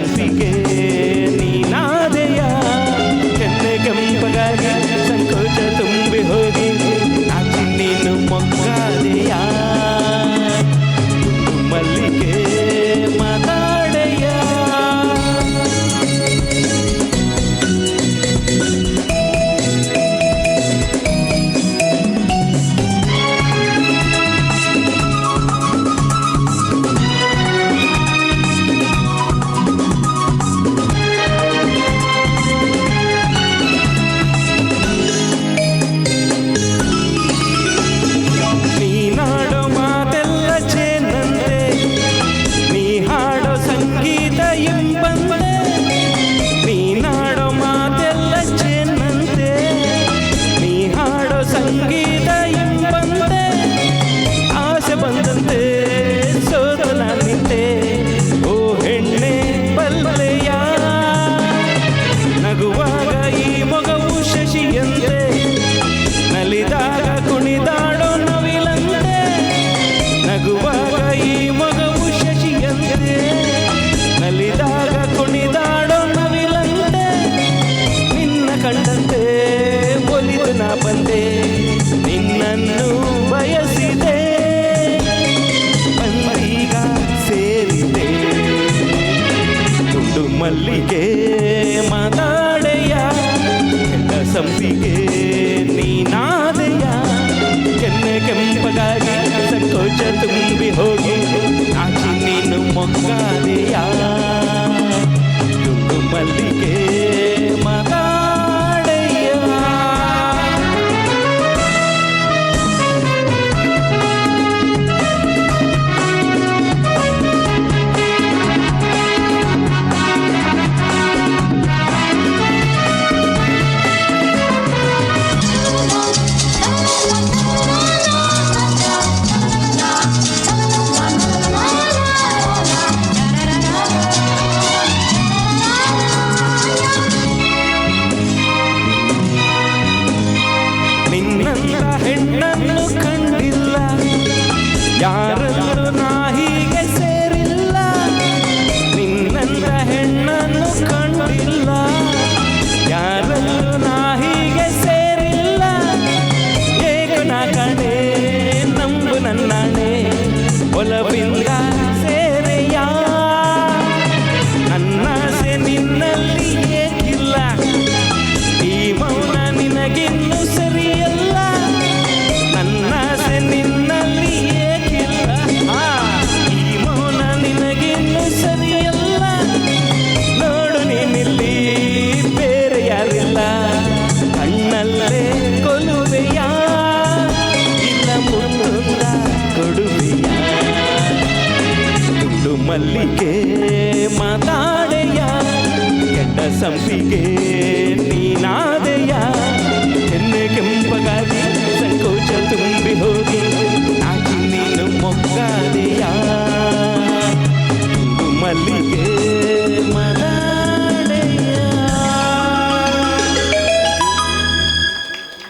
ಸಂಪಿಗೆ ನೀನಾದೆಯ ಕೆನ್ನೆ ಕೆಂಪಗಾಗಿ ಸಂಕೋಚ ತುಂಬಿ ಹೋಗಿ ನಾಚಿ ನೀನು ಮೊಗ್ಗಾದೆಯ ಮಲ್ಲಿಗೆ ಮಾತಾಡೆಯ ಬಂದೆ ನಿನ್ನನ್ನು ಬಯಸಿದೆ ಬಂದೀಗ ಸೇರಿದೆ ತುಂಡು ಮಲ್ಲಿಗೆ ಮಾತಾಡೆಯ ಕೆಂಡ ಸಂಪಿಗೆ ನೀನಾದೆಯ ಕೆನ್ನೆ ಕೆಂಪಗಾಗಿ ಸಂಕೋಚ ತುಂಬಿ ಹೋಗಿ ನಾಚಿ ನೀನು ಮೊಗ್ಗಾದೆಯ ತುಂಡು ಮಲ್ಲಿಗೆ ಹೆಣ್ಣನ್ನು ಕಂಡಿಲ್ಲ ಯಾರನ್ನು ನಾ ಹೀಗೆ ಸೇರಿಲ್ಲ ನಿನ್ನಂತ ಹೆಣ್ಣನ್ನು ಕಂಡಿಲ್ಲ ಯಾರನ್ನು ನಾ ಹೀಗೆ ಸೇರಿಲ್ಲ ಏಕನ ಕಣೆ ನಂಬು ನನ್ನಣೆ ಒಲವಿಂದ ಸೇರೆಯ ನನ್ನಾಸೆ ನಿನ್ನಲ್ಲಿ ಏಕಿಲ್ಲ ಈ ಮೌನ ನಿನಗಿನ್ನು ಸರಿಯಲ್ಲ ನನ್ನಾಸೆ ನಿನ್ನಲ್ಲಿ ಏಕಿಲ್ಲ ಈ ಮೌನ ನಿನಗಿನ್ನು ಸರಿಯಲ್ಲ ನೋಡು ನೀನಿಲ್ಲಿ ಬೇರೆ ಯಾರಿಲ್ಲ ಕಣ್ಣಲ್ಲೇ ಕೊಲುವೆಯ ಇಲ್ಲ ಮುನ್ನ ಕೊಡುವೆಯ ತುಂಡು ಮಲ್ಲಿಗೆ ಮಾತಾಡೆಯ ಕೆಟ್ಟ ಸಂಪಿಗೆ